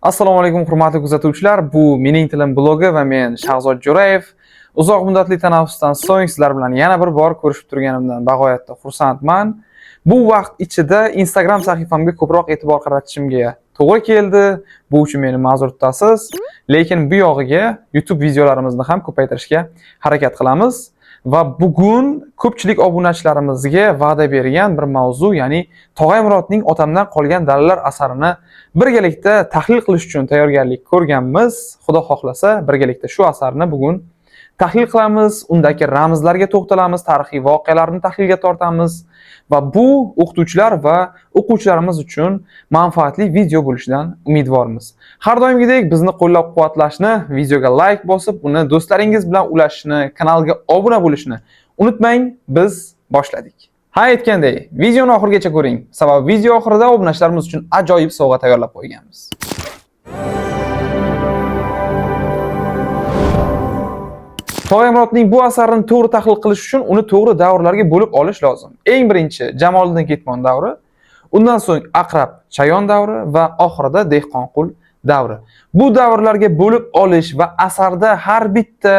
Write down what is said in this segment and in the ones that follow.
Assalomu alaykum hurmatli kuzatuvchilar. Bu Mening tilim blogi va men Shahzod Jo'rayev. Uzoq muddatli tanaffusdan so'ng sizlar bilan yana bir bor ko'rishib turganimdan bag'oyatda xursandman. Bu vaqt ichida Instagram sahifamga ko'proq e'tibor qaratishimga to'g'ri keldi. Bu uchun meni ma'zur tutasiz. Lekin bu yog'iga YouTube videolarimizni ham ko'paytirishga harakat qilamiz. Va bugun ko'pchilik obunachilarimizga va'da bergan bir mavzu, ya'ni Tog'ay Murodning Otamdan qolgan dalillar asarini birgalikda tahlil qilish uchun tayyorgarlik ko'rganmiz. Xudo xohlasa, birgalikda shu asarni bugun tahlil qilamiz, undagi ramzlarga to'xtalamiz, tarixiy voqealarni tahlilga tortamiz va bu o'qituvchilar va o'quvchilarimiz uchun manfaatli video bo'lishidan umidvormiz. Har doimgidek bizni qo'llab-quvvatlashni, videoga like bosib, uni do'stlaringiz bilan ulashishni, kanalga obuna bo'lishni unutmang. Biz boshladik. Ha, aytgandek, videoni oxirigacha ko'ring. Sababi video oxirida obunachilarimiz uchun ajoyib sovg'a tayyorlab qo'yganmiz. Tog'ay Murodning bu asarini to'g'ri tahlil qilish uchun uni to'g'ri davrlarga bo'lib olish lozim. Eng birinchi Jamoliddin Ketmon davri, undan so'ng Aqrab Chayon davri va oxirida Dehqonqul davri. Bu davrlarga bo'lib olish va asarda har bitta,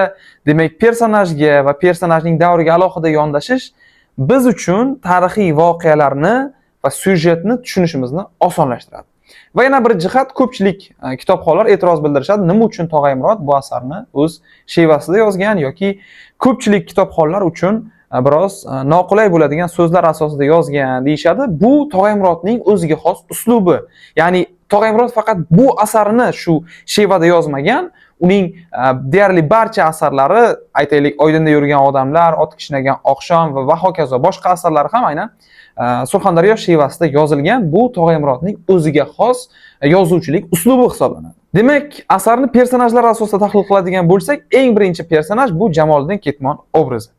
demak, personajga va personajning davriga alohida yondashish biz uchun tarixiy voqealarni va syujetni tushunishimizni osonlashtiradi. Va yana bir jihat, ko'pchilik kitobxonlar e'tiroz bildirishadi, nima uchun Tog'ay Murod bu asarni o'z shevasida yozgan yoki ko'pchilik kitobxonlar uchun biroz noqulay bo'ladigan so'zlar asosida yozgan deyishadi. Bu Tog'ay Murodning o'ziga xos uslubi. Ya'ni Tog'ay Murod faqat bu asarini shu shevada yozmagan. Uning deyarli barcha asarlari, aytaylik, Oydinda yurgan odamlar, Ot kishnagan oqshom va hokazo boshqa asarlari ham aynan Surxondaryo shevasida yozilgan. Bu Tog'ay Murodning o'ziga xos yozuvchilik uslubi hisoblanadi. Demak, asarni personajlar asosida tahlil qiladigan bo'lsak, eng birinchi personaj bu Jamoliddin Ketmon obrazi.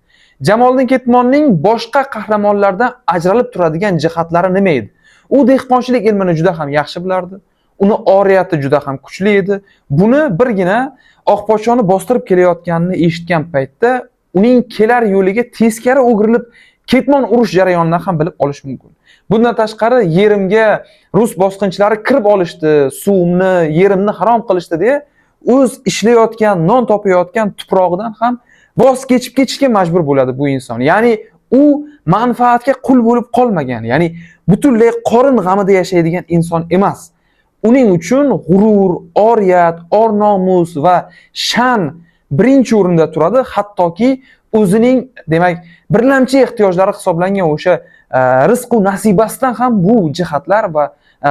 Jamoliddin Ketmonning boshqa qahramonlardan ajralib turadigan jihatlari nima edi? U dehqonchilik ilmini juda ham yaxshi bilardi. Uni oriyati juda ham kuchli edi. Buni birgina Oqpochoni bostirib kelayotganini eshitgan paytda uning kelar yo'liga teskari o'girilib Ketmon urush jarayonidan ham bilib olish mumkin. Bundan tashqari, yerimga rus bosqinchilari kirib olishdi, suvimni, yerimni harom qilishdi deya o'z ishlayotgan, non topayotgan tuprog'idan ham voz kechib ketishga majbur bo'ladi bu inson. Ya'ni u manfaatga qul bo'lib qolmagan, ya'ni butunlay qorin g'amida yashaydigan inson emas. Uning uchun g'urur, oriyat, or-nomus va sha'n birinchi o'rinda turadi, hattoki o'zining, demak, birlamchi ehtiyojlari hisoblangan o'sha rizq va nasibasidan ham bu jihatlar va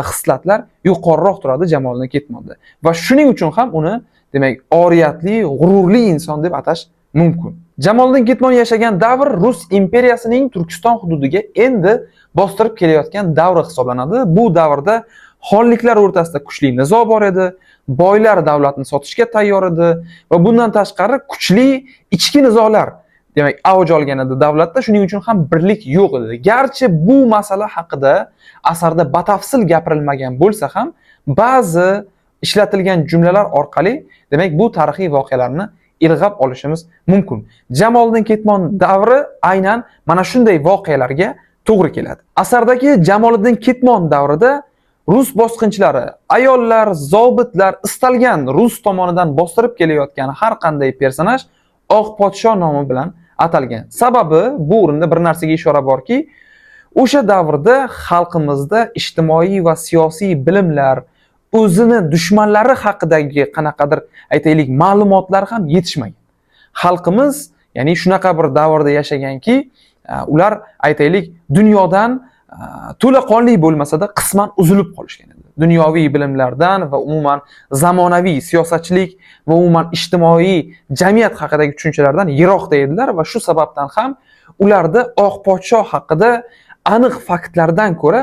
xislatlar yuqoriroq turadi Jamoliddin Ketmonda. Va shuning uchun ham uni, demak, oriyatli, g'ururli inson deb atash mumkin. Jamoliddin Ketmon yashagan davr Rus imperiyasining Turkiston hududiga endi bostirib kelayotgan davri hisoblanadi. Bu davrda xonliklar o'rtasida kuchli nizo bor edi, boylar davlatni sotishga tayyor edi va bundan tashqari kuchli ichki nizolar, demak, avj olgan edi davlatda. Shuning uchun ham birlik yo'q edi. Garchi bu masala haqida asarda batafsil gapirilmagan bo'lsa ham, ba'zi ishlatilgan jumlalar orqali, demak, bu tarixiy voqealarni ilg'ab olishimiz mumkin. Jamoliddin Ketmon davri aynan mana shunday voqealarga to'g'ri keladi. Asardagi Jamoliddin Ketmon davrida rus bosqinchilari, ayollar, zobitlar, istalgan rus tomonidan bostirib kelayotgan har qanday personaj Oq podsho nomi bilan atalgan. Sababi, bu o'rinda bir narsaga ishora borki, o'sha davrda xalqimizda ijtimoiy va siyosiy bilimlar, o'zini dushmanlari haqidagi qanaqadir, aytaylik, ma'lumotlar ham yetishmagan. Xalqimiz, ya'ni shunaqa bir davrda yashaganki, ular, aytaylik, dunyodan to'laqonli bo'lmasa-da qisman uzilib qolishgan edi. Dunyoviy bilimlardan va umuman zamonaviy siyosatchilik va umuman ijtimoiy jamiyat haqidagi tushunchalardan yiroqda edilar va shu sababdan ham ularda Oq podsho haqida aniq faktlardan ko'ra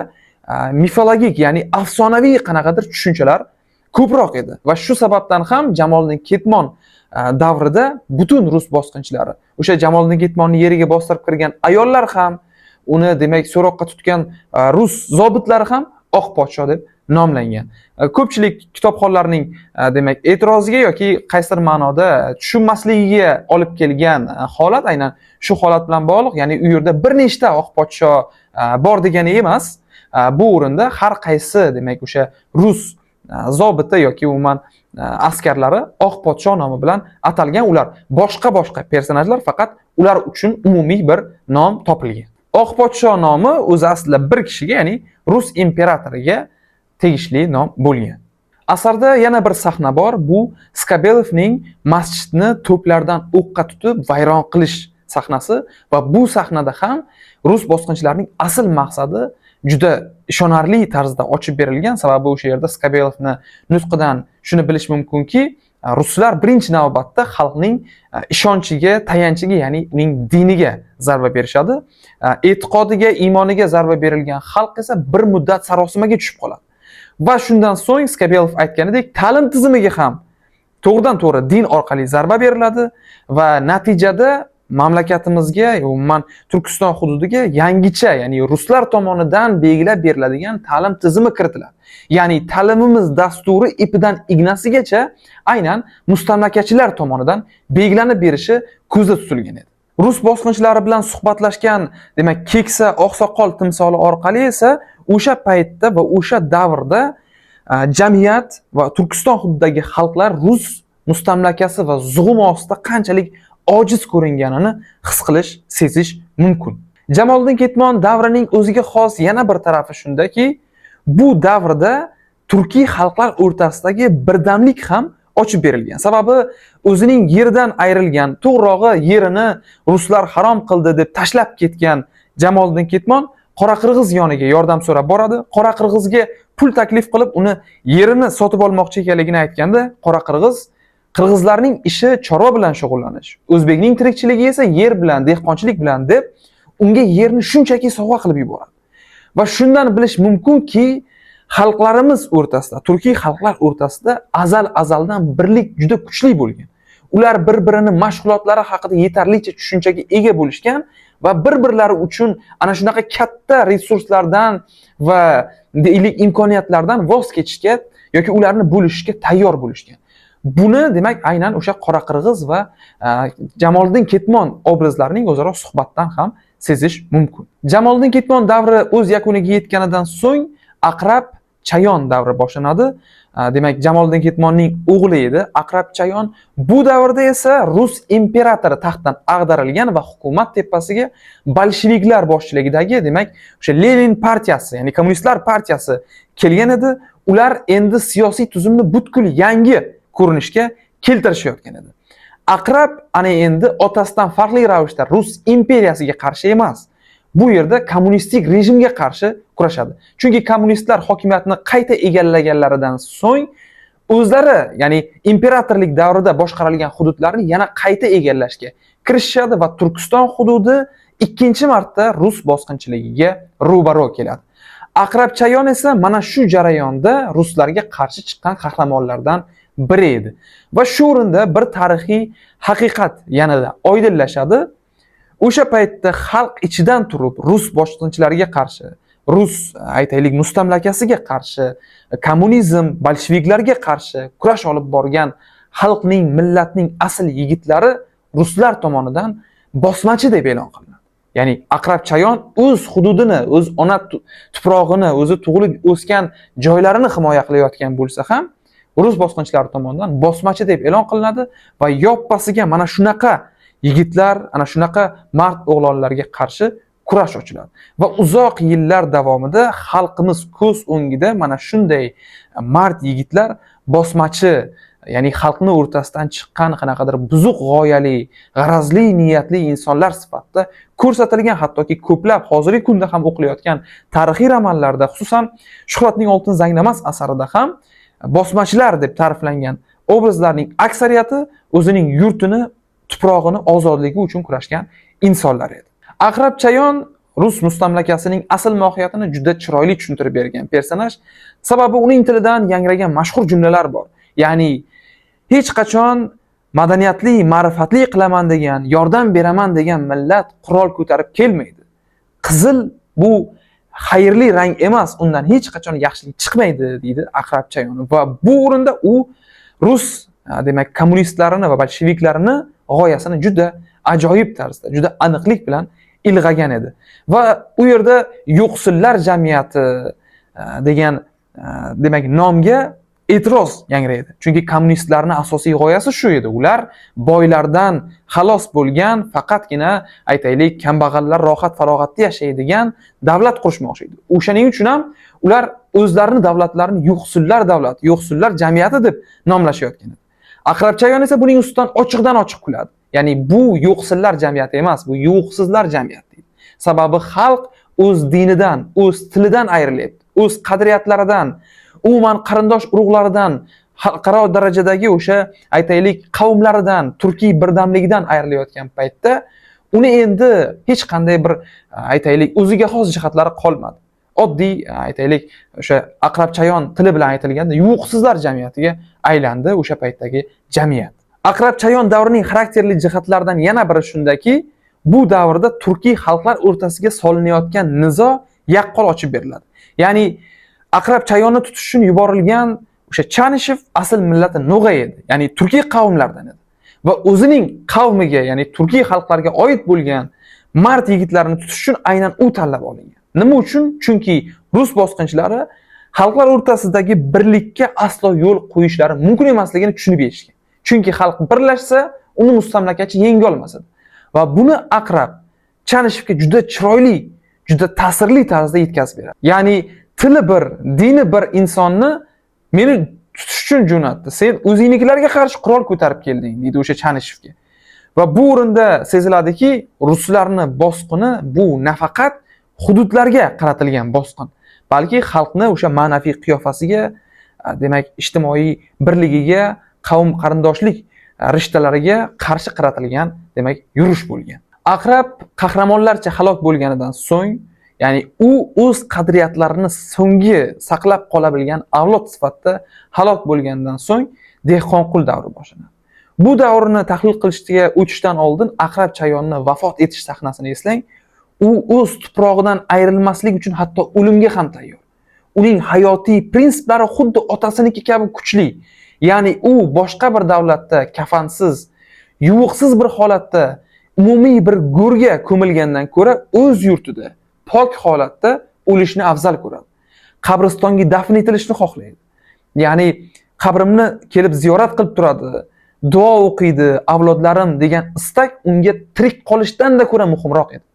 mifologik, ya'ni afsonaviy qanaqadir tushunchalar ko'proq edi. Va shu sababdan ham Jamoliddin Ketmon davrida butun rus bosqinchilari, o'sha Jamoliddin Ketmonning yeriga bostirib kirgan ayollar ham, uni, demak, so'roqqa tutgan rus zobitlari ham Oq podsho deb nomlangan. Ko'pchilik kitobxonlarning, demak, e'tiroziga yoki qaysidir ma'noda tushunmasligiga olib kelgan holat aynan shu holat bilan bog'liq. Ya'ni u yerda bir nechta Oq podsho bor degani emas. Bu o'rinda har qaysi, demak, o'sha rus zobiti yoki umuman askarlari Oq podsho nomi bilan atalgan. Ular boshqa personajlar, faqat ular uchun umumiy bir nom topilgan. Oq podsho nomi o'zi aslida bir kishiga, ya'ni Rus imperatoriga tegishli nom bo'lgan. Asarda yana bir sahna bor. Bu Skabelovning masjidni to'plardan o'qqa tutib vayron qilish sahnasi va bu sahnada ham rus bosqinchilarining asl maqsadi juda ishonarli tarzda ochib berilgan. Sababi o'sha yerda Skabelovni nutqidan shuni bilish mumkinki, ruslar birinchi navbatda xalqning ishonchiga, tayanchiga, ya'ni uning diniga zarba berishadi. E'tiqodiga, iymoniga zarba berilgan xalq esa bir muddat sarosimaga tushib qoladi. Va shundan so'ng Skabelov aytganidek, ta'lim tizimiga ham to'g'ridan-to'g'ri din orqali zarba beriladi va natijada mamlakatimizga, umuman Turkiston hududiga yangicha, ya'ni ruslar tomonidan belgilab beriladigan ta'lim tizimi kiritiladi. Ya'ni ta'limimiz dasturi ipidan ignasigacha aynan mustamlakachilar tomonidan belgilanib berishi ko'zda tutilgan edi. Rus bosqinchilari bilan suhbatlashgan, demak, keksa oqsoqol timsoli orqali esa o'sha paytda va o'sha davrda jamiyat va Turkiston hududidagi xalqlar rus mustamlakasi va zug'um ostida qanchalik ojiz ko'ringanini his qilish, sezish mumkin. Jamoliddin Ketmon davrining o'ziga xos yana bir tarafi shundaki, bu davrda turkiy xalqlar o'rtasidagi birdamlik ham ochib berilgan. Sababi o'zining yeridan ayrilgan, to'g'rog'i yerini ruslar harom qildi deb tashlab ketgan Jamoliddin Ketmon Qoraqirg'iz yoniga yordam so'rab boradi. Qoraqirg'izga pul taklif qilib, uni yerini sotib olmoqchi ekanligini aytganda, Qoraqirg'iz qirg'izlarning ishi chorva bilan shug'ullanish, o'zbekning tirikchiligi esa yer bilan, dehqonchilik bilan deb unga yerni shunchaki sovg'a qilib yuboradi. Va shundan bilish mumkinki, xalqlarimiz o'rtasida, turkiy xalqlar o'rtasida azaldan birlik juda kuchli bo'lgan. Ular bir-birini mashg'ulotlari haqida yetarlicha tushunchaga ega bo'lishgan va bir-birlari uchun ana shunaqa katta resurslardan va deylik imkoniyatlardan voz kechishga yoki ularni bo'lishishga tayyor bo'lishgan. Buni demak aynan o'sha Qoraqirg'iz va Jamoliddin Ketmon obrazlarining o'zaro suhbatdan ham sezish mumkin. Jamoliddin Ketmon davri o'z yakuniga yetganidan so'ng Aqrab Chayon davri boshlanadi. Demak, Jamoliddin Ketmonning o'g'li edi Aqrab Chayon. Bu davrda esa Rus imperatori taxtdan ag'darilgan va hukumat tepasiga bolsheviklar boshchiligidagi, demak, o'sha Lenin partiyasi, ya'ni kommunistlar partiyasi kelgan edi. Ular endi siyosiy tuzumni butkul yangi ko'rinishga keltirishayotgan edi. Aqrab ana endi otasidan farqli ravishda Rus imperiyasiga qarshi emas, bu yerda kommunistik rejimga qarshi kurashadi. Chunki kommunistlar hokimiyatni qayta egallaganlaridan so'ng o'zlari, ya'ni imperatorlik davrida boshqarilgan hududlarni yana qayta egallashga kirishishadi va Turkiston hududi ikkinchi marta Rus bosqinchiligiga ro'baro keladi. Aqrab Chayon esa mana shu jarayonda ruslarga qarshi chiqqan qahramonlardan biri edi. Va shu o'rinda bir tarixiy haqiqat yanada oydinlashadi. O'sha paytda xalq ichidan turib rus bosqinchilariga qarshi, rus aytaylik mustamlakasiga qarshi, kommunizm, bolsheviklarga qarshi kurash olib borgan xalqning, millatning asl yigitlari ruslar tomonidan bosmachi deb e'lon qilinadi. Ya'ni Aqrab Chayon o'z hududini, o'z ona tuprog'ini, o'zi tug'ilib o'sgan joylarini himoya qilayotgan bo'lsa ham, rus bosqinchilari tomonidan bosmachi deb e'lon qilinadi va yoppasiga mana shunaqa yigitlar, ana shunaqa mard o'g'lonlarga qarshi kurash ochiladi. Va uzoq yillar davomida xalqimiz ko'z o'ngida mana shunday mard yigitlar bosmachi, ya'ni xalqni o'rtasidan chiqqan qanaqadir buzuq g'oyali, g'arazli niyatli insonlar sifatida ko'rsatilgan, hattoki ko'plab hozirgi kunda ham o'qilayotgan tarixiy romanlarda, xususan Shuhratning oltin zanglamas asarida ham bosmachilar deb ta'riflangan obrazlarning aksariyati o'zining yurtini, tuprog'ini ozodligi uchun kurashgan insonlar edi. Aqrab Chayon Rus mustamlakasining asl mohiyatini juda chiroyli tushuntirib bergan personaj. Sababi uning tilidan yangragan mashhur jumlalar bor. Ya'ni hech qachon madaniyatli, ma'rifatli qilaman degan, yordam beraman degan millat qurol ko'tarib kelmaydi. Qizil bu xayrli rang emas, undan hech qachon yaxshilik chiqmaydi, deydi Aqrab Chayon. Va bu o'rinda u rus, demak, kommunistlarini va bolsheviklarini g'oyasini juda ajoyib tarzda, juda aniqlik bilan ilg'agan edi. Va u yerda yo'qsillar jamiyati degan demak nomga e'tiroz yangraydi. Chunki kommunistlarning asosiy g'oyasi shu edi. Ular boylardan xalos bo'lgan, faqatgina aytaylik kambag'allar rohat farog'atda yashaydigan davlat qurishmoqchi edi. O'shaning uchun ham ular o'zlarining davlatlarini yo'qsullar davlati, yo'qsullar jamiyati deb nomlashayotgan edi. Aqrab Chayon esa buning ustidan ochiqdan ochiq kuladi. Ya'ni bu yo'qsillar jamiyati emas, bu yo'qsizlar jamiyati deydi. Sababi xalq o'z dinidan, o'z tilidan ayrilyapti, o'z qadriyatlaridan, umuman qarindosh urug'laridan, xalqaro darajadagi o'sha aytaylik qavmlaridan, turkiy birdamligidan ayrilayotgan paytda uni endi hech qanday bir aytaylik o'ziga xos jihatlari qolmadi. Oddiy aytaylik o'sha Aqrab Chayon tili bilan aytilganda yo'qsizlar jamiyatiga aylandi o'sha paytdagi jamiyat. Aqrab Chayon davrining xarakterli jihatlaridan yana biri shundaki, bu davrda turkiy xalqlar o'rtasiga solinayotgan nizo yaqqol ochib beriladi. Ya'ni Aqrab Chayonni tutish uchun yuborilgan o'sha Chanishev asl millati No'g'ay edi. Ya'ni turkiy qavmlardan edi. Va o'zining qavmiga, ya'ni turkiy xalqlarga oid bo'lgan mard yigitlarni tutish uchun aynan u tanlab olingan. Nima uchun? Chunki rus bosqinchilari xalqlar o'rtasidagi birlikka aslo yo'l qo'yishlari mumkin emasligini tushunib yetishgan. Chunki xalq birlashsa, uni mustamlakachi yenga olmas edi. Va buni Aqrab Chanishevga juda chiroyli, juda ta'sirli tarzda yetkazib beradi. Ya'ni tili bir, dini bir insonni meni tutish uchun jo'natdi. Sen o'zingizlarga qarshi qurol ko'tarib kelding, deydi o'sha Chanishevga. Va bu o'rinda seziladiki, ruslarni bosqini bu nafaqat hududlarga qaratilgan bosqin, balki xalqni o'sha ma'naviy qiyofasiga, demak, ijtimoiy birligiga, qavm qarindoshlik rishtalariga qarshi qaratilgan, demak, yurish bo'lgan. Aqrab qahramonlarcha halok bo'lganidan so'ng, ya'ni u o'z qadriyatlarini so'nggi saqlab qola bilgan avlod sifatida halok bo'lgandan so'ng Dehqonqul davri boshlanadi. Bu davrni tahlil qilishga o'tishdan oldin Aqrab Chayonni vafot etish sahnasini eslang. U o'z tuprog'idan ayrilmaslik uchun hatto o'limga ham tayyor. Uning hayotiy prinsiplari xuddi otasiniki kabi kuchli. Ya'ni u boshqa bir davlatda kafansiz, yuvuqsiz bir holatda umumiy bir go'rga ko'milgandan ko'ra o'z yurtida pok holatda o'lishni afzal ko'radi. Qabristonga dafn etilishni xohlaydi. Ya'ni qabrimni kelib ziyorat qilib turadi, duo o'qiydi, avlodlarim degan istak unga tirik qolishdan da ko'ra muhimroq edi.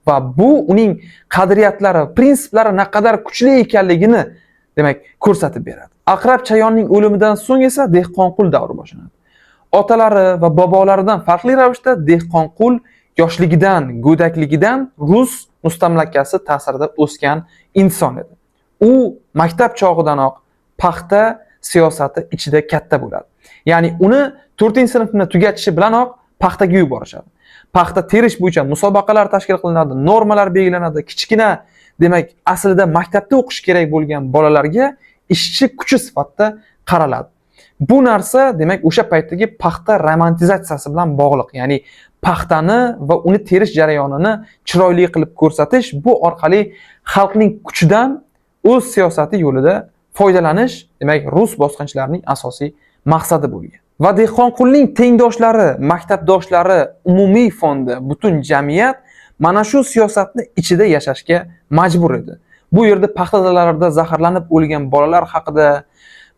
Va bu uning qadriyatlari, prinsiplari naqadar kuchli ekanligini, demak, ko'rsatib beradi. Aqrab Chayonning o'limidan so'ng esa Dehqonqul davri boshlanadi. Otalari va bobolaridan farqli ravishda Dehqonqul yoshligidan, go'dakligidan rus mustamlakasi ta'sirida o'sgan inson edi. U maktab chog'idanoq paxta siyosati ichida katta bo'ladi. Ya'ni uni 4-sinfni tugatishi bilanoq paxtaga yuborishadi. Paxta terish bo'yicha musobaqalar tashkil qilinadi, normalar belgilanadi. Kichkina, demak, aslida maktabda o'qish kerak bo'lgan bolalarga ishchi kuchi sifatida qaraladi. Bu narsa, demak, o'sha paytdagi paxta romantizatsiyasi bilan bog'liq. Ya'ni paxtani va uni terish jarayonini chiroyli qilib ko'rsatish, bu orqali xalqning kuchidan o'z siyosati yo'lida foydalanish, demak, rus bosqinchilarining asosiy maqsadi bo'lgan. Va Dehqonqulning tengdoshlari, maktabdoshlari, umumiy fonda butun jamiyat mana shu siyosatni ichida yashashga majbur edi. Bu yerda paxta dalalarida zaharlanib o'lgan bolalar haqida,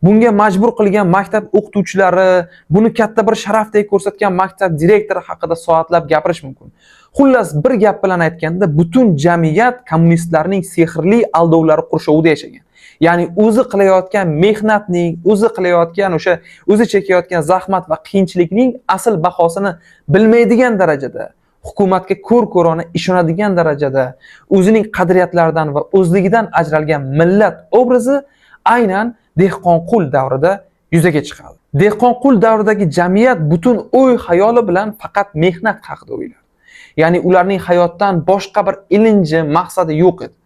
bunga majbur qilgan maktab o'qituvchilari, buni katta bir sharafdek ko'rsatgan maktab direktori haqida soatlab gapirish mumkin. Xullas, bir gap bilan aytganda, butun jamiyat kommunistlarning sehrli aldovlari qurshovida yashagan. Ya'ni o'zi qilayotgan mehnatning, o'zi qilayotgan o'sha o'zi chekayotgan zahmat va qiyinchilikning asl bahosini bilmaydigan darajada, hukumatga ko'r-ko'rona ishonadigan darajada, o'zining qadriyatlaridan va o'zligidan ajralgan millat obrazi aynan Dehqonqul davrida yuzaga chiqadi. Dehqonqul davridagi jamiyat butun o'y xayoli bilan faqat mehnat haqida o'ylardi. Ya'ni ularning hayotdan boshqa bir ilinji, maqsadi yo'q edi.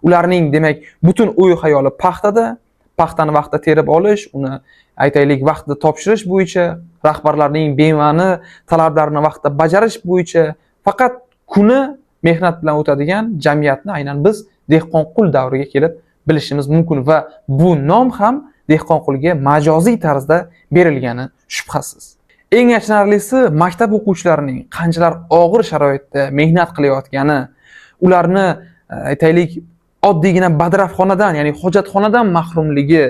Ularning, demak, butun o'y xayoli paxtada, paxtani vaqtida terib olish, uni aytaylik vaqtida topshirish bo'yicha, rahbarlarning bema'ni talablarini vaqtida bajarish bo'yicha faqat kuni mehnat bilan o'tadigan jamiyatni aynan biz Dehqonqul davriga kelib bilishimiz mumkin va bu nom ham Dehqonqulga majoziy tarzda berilgani shubhasiz. Eng achinarlisi, maktab o'quvchilarining qanchalar og'ir sharoitda mehnat qilayotgani, ularni aytaylik oddiygina badrafxonadan, ya'ni hojatxonadan mahrumligi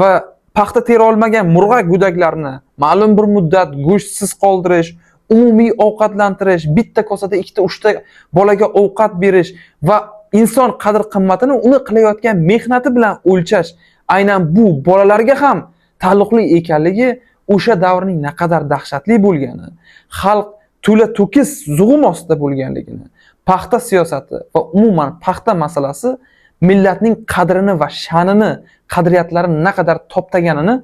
va paxta tera olmagan murg'ak go'daklarni ma'lum bir muddat go'shtsiz qoldirish, umumiy ovqatlantirish, bitta kosada ikkita, uchta bolaga ovqat berish va inson qadr-qimmatini uni qilayotgan mehnati bilan o'lchash aynan bu bolalarga ham taalluqli ekanligi o'sha davrning naqadar dahshatli bo'lgani, xalq to'la to'kis zug'um ostida bo'lganligini, paxta siyosati va umuman paxta masalasi millatning qadrini va sha'nini, qadriyatlarini naqadar toptaganini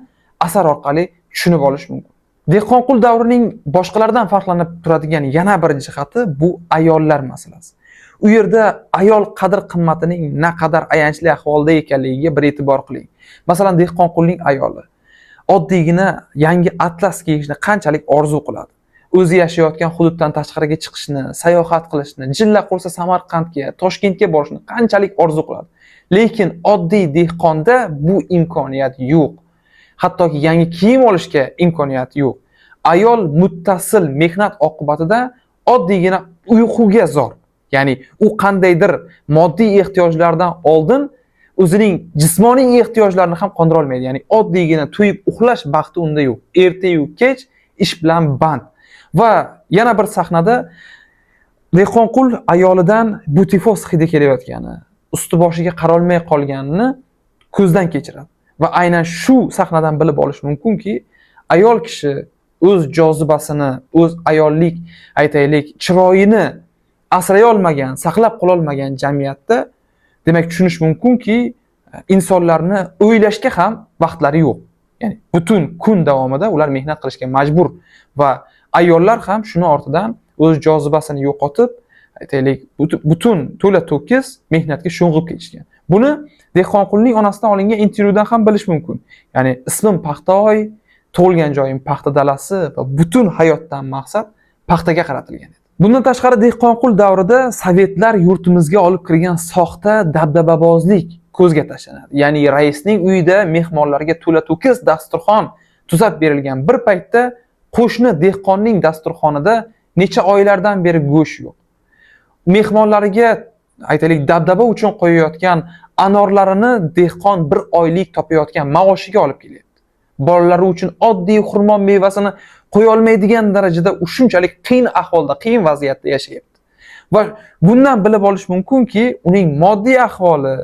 asar orqali tushunib olish mumkin. Dehqonqul davrining boshqalardan farqlanib turadigan yana bir jihati bu ayollar masalasi. U yerda ayol qadr-qimmatining naqadar ayanchli ahvolda ekanligiga bir e'tibor qiling. Masalan, dehqonqulning ayoli oddiygina yangi atlas kiyishni qanchalik orzu qiladi. O'zi yashayotgan hududdan tashqariga chiqishni, sayohat qilishni, jilla qursa Samarqandga, Toshkentga borishni qanchalik orzu qiladi. Lekin oddiy dehqonda bu imkoniyat yo'q. Hattoki yangi kiyim olishga imkoniyat yo'q. Ayol muttasil mehnat oqibatida oddiygina uyquga zor. Ya'ni u qandaydir moddiy ehtiyojlardan oldin o'zining jismoniy ehtiyojlarini ham qondira olmaydi. Ya'ni oddiygina to'yib uxlash baxti unda yo'q. Erta-yu kech ish bilan band. Va yana bir sahnada dehqonqul ayolidan butifos hidi kelayotgani, usti-boshiga qarolmay qolganini ko'zdan kechiradi. Va aynan shu sahnadan bilib olish mumkinki, ayol kishi o'z jozibasini, o'z ayollik, aytaylik, chiroyini asray olmagan, saqlab qola olmagan jamiyatda, demak tushunish mumkinki, insonlarni o'ylashga ham vaqtlari yo'q. Ya'ni butun kun davomida ular mehnat qilishga majbur va ayollar ham shuni ortidan o'z jozibasini yo'qotib, aytaylik, butun to'la to'kis mehnatga sho'ng'ib ketishgan. Buni Dehqonqulning onasidan olingan intervyudan ham bilish mumkin. Ya'ni ismim Paxtaoy, tug'ilgan joyim paxta dalasi va butun hayotdan maqsad paxtaga qaratilgan edi. Bundan tashqari Dehqonqul davrida sovetlar yurtimizga olib kirgan soxta dabdababozlik ko'zga tashlanadi. Ya'ni raisning uyida mehmonlarga to'la to'kis dasturxon tuzab berilgan bir paytda qo'shni dehqonning dasturxonida necha oylardan beri go'sht yo'q. Mehmonlariga aytaylik dabdaba uchun qo'yayotgan anorlarini dehqon bir oylik topayotgan maoshiga olib kelyapti. Bolalari uchun oddiy xurmo mevasini qo'ya olmaydigan darajada shunchalik qiyin ahvolda, qiyin vaziyatda yashayapti. Va bundan bilib olish mumkinki, uning moddiy ahvoli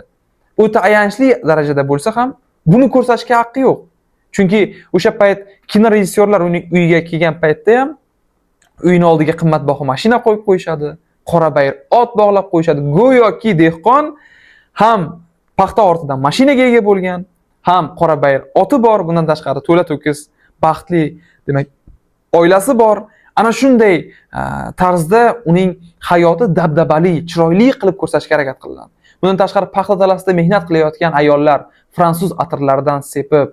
o'ta ayanchli darajada bo'lsa ham buni ko'rsatishga haqqi yo'q. Chunki o'sha payt kinorejissyorlar uning uyiga kelgan paytda ham uyini oldiga qimmatbaho mashina qo'yib qo'yishadi, qora bayir ot bog'lab qo'yishadi. Go'yoki dehqon ham paxta ortidan mashinaga ega bo'lgan, ham qora bayir oti bor, bundan tashqari to'la to'kis baxtli, demak, oilasi bor. Ana shunday tarzda uning hayoti dabdabali, chiroyli qilib ko'rsatishga harakat qilinadi. Bundan tashqari paxta dalasida mehnat qilayotgan ayollar fransuz atirlaridan sepib,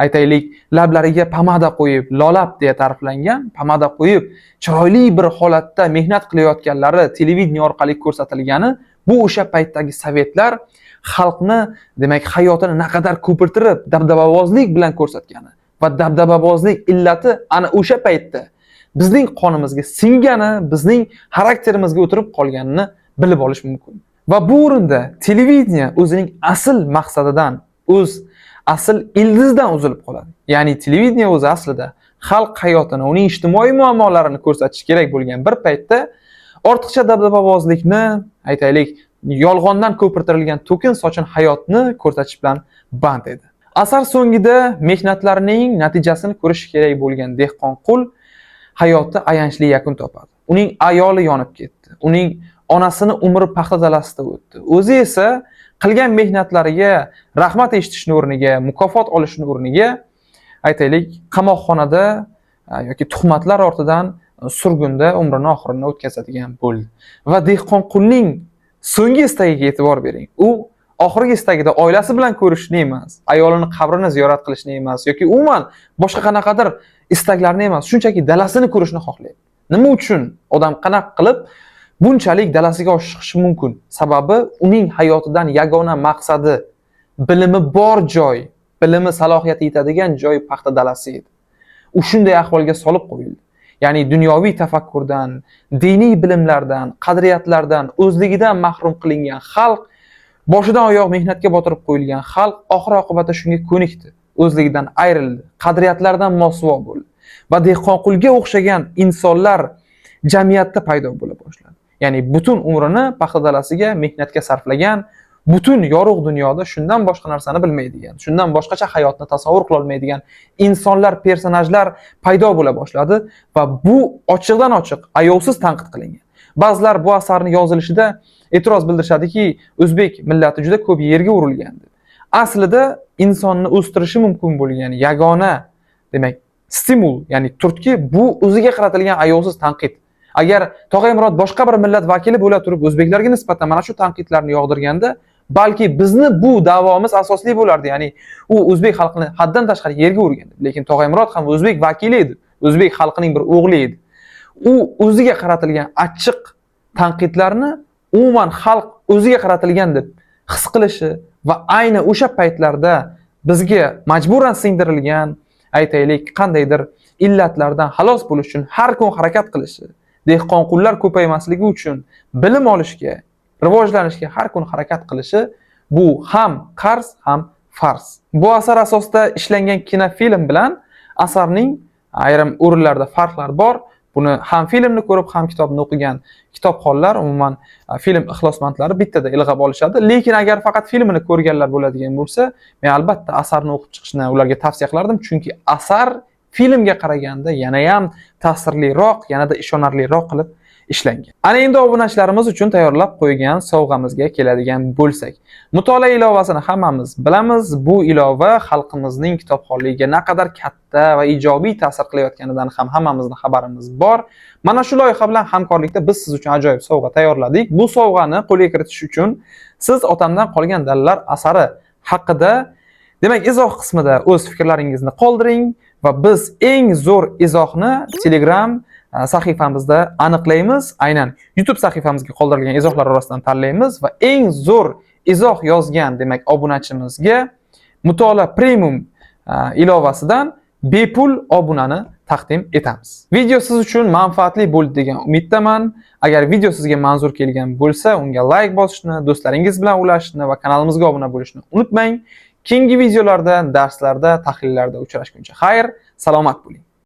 aytaylik, lablariga pomada qo'yib, lolab deya ta'riflangan pomada qo'yib, chiroyli bir holatda mehnat qilayotganlari televideniya orqali ko'rsatilgani, bu o'sha paytdagi sovetlar xalqni, demak, hayotini naqadar ko'pirtirib, dabdababozlik bilan ko'rsatgani va dabdababozlik illati ana o'sha paytda bizning qonimizga singani, bizning xarakterimizga o'tirib qolganini bilib olish mumkin. Va bu o'rinda televideniya o'zining asl maqsadidan, o'z asl ildizidan uzilib qoladi. Ya'ni televideniya o'zi aslida xalq hayotini, uning ijtimoiy muammolarini ko'rsatish kerak bo'lgan bir paytda ortiqcha dabdababozlikni, aytaylik, yolg'ondan ko'pirtirilgan to'kin sochin hayotni ko'rsatish bilan band edi. Asar so'ngida mehnatlarining natijasini ko'rish kerak bo'lgan Dehqonqul hayoti ayanchli yakun topadi. Uning ayoli yonib ketdi. Uning onasini umri paxta dalasida o'tdi. O'zi esa qilgan mehnatlariga rahmat eshitishni o'rniga, mukofot olishni o'rniga, aytaylik, qamoqxonada yoki tuhmatlar ortidan surgunda umrini oxirini o'tkazadigan bo'ldi. Va Dehqonqulning so'nggi istagiga e'tibor bering. U oxirgi istagida oilasi bilan ko'rishni emas, ayolini qabrini ziyorat qilishni emas yoki umuman boshqa qanaqadir istaklarni emas, shunchaki dalasini ko'rishni xohlaydi. Nima uchun odam qanaqa qilib bunchalik dalasiga oshiqishi mumkin? Sababi uning hayotidan yagona maqsadi bilimi bor joy, bilimi salohiyati yetadigan joy paxta dalasi edi. U shunday ahvolga solib qo'yildi. Ya'ni dunyoviy tafakkurdan, diniy bilimlardan, qadriyatlardan, o'zligidan mahrum qilingan xalq, boshidan oyoq mehnatga botirib qo'yilgan xalq oxir oqibatda shunga ko'nikdi o'zligidan ayrildi, qadriyatlardan mosuvo bo'ldi va Dehqonqulga o'xshagan insonlar jamiyatda paydo bo'la boshladi. Ya'ni butun umrini paxta dalasiga, mehnatga sarflagan, butun yorug' dunyoda shundan boshqa narsani bilmaydigan, shundan boshqacha hayotni tasavvur qila olmaydigan insonlar, personajlar paydo bo'la boshladi va bu ochiqdan ochiq, ayovsiz tanqid qilingan. Ba'zilar bu asarni yozilishida e'tiroz bildirishadiki, o'zbek millati juda ko'p yerga urilgan deb. Aslida insonni o'stirishi mumkin bo'lgan yagona, demak, stimul, ya'ni turtki bu o'ziga qaratilgan ayovsiz tanqid. Agar Tog'ay Murod boshqa bir millat vakili bo'la turib o'zbeklarga nisbatan mana shu tanqidlarni yog'dirganda, balki bizni bu da'vomiz asosli bo'lardi. Ya'ni u o'zbek xalqini haddan tashqari yerga urgan. Lekin Tog'ay Murod ham o'zbek vakili edi. O'zbek xalqining bir o'g'li edi. U o'ziga qaratilgan achchiq tanqidlarni umuman xalq o'ziga qaratilgan deb his qilishi va ayni o'sha paytlarda bizga majburan singdirilgan, aytaylik, qandaydir illatlardan xalos bo'lish uchun har kun harakat qilishi, dehqonqullar ko'paymasligi uchun bilim olishga, rivojlanishga har kun harakat qilishi bu ham qarz, ham farz. Bu asar asosida ishlangan kinofilm bilan asarning ayrim o'rinlarda farqlar bor. Buni ham filmni ko'rib, ham kitobni o'qigan kitobxonlar, umuman film ixlosmandlari bittada ilg'ab olishadi. Lekin agar faqat filmini ko'rganlar bo'ladigan bo'lsa, men albatta asarni o'qib chiqishni ularga tavsiya qilardim, chunki asar filmga qaraganda yana ham ta'sirliroq, yanada ishonarliroq qilib ishlangan. Ana endi obunachilarimiz uchun tayyorlab qo'ygan sovg'amizga keladigan bo'lsak, mutolaa ilovasini hammamiz bilamiz. Bu ilova xalqimizning kitobxonligiga naqadar katta va ijobiy ta'sir qilayotganidan ham hammamizning xabarimiz bor. Mana shu loyiha bilan hamkorlikda biz siz uchun ajoyib sovg'a tayyorladik. Bu sovg'ani qo'lga kiritish uchun siz Otamdan qolgan dallar asari haqida, demak, izoh qismida o'z fikrlaringizni qoldiring va biz eng zo'r izohni Telegram sahifamizda aniqlaymiz. Aynan YouTube sahifamizga qoldirilgan izohlar orasidan tanlaymiz va eng zo'r izoh yozgan, demak, obunachimizga Mutolaa Premium ilovasidan bepul obunani taqdim etamiz. Video siz uchun manfaatli bo'ldi degan umiddaman. Agar video sizga manzur kelgan bo'lsa, unga like bosishni, do'stlaringiz bilan ulashishni va kanalimizga obuna bo'lishni unutmang. Keyingi videolarda, darslarda, tahlillarda uchrashguncha xayr, salomat bo'ling.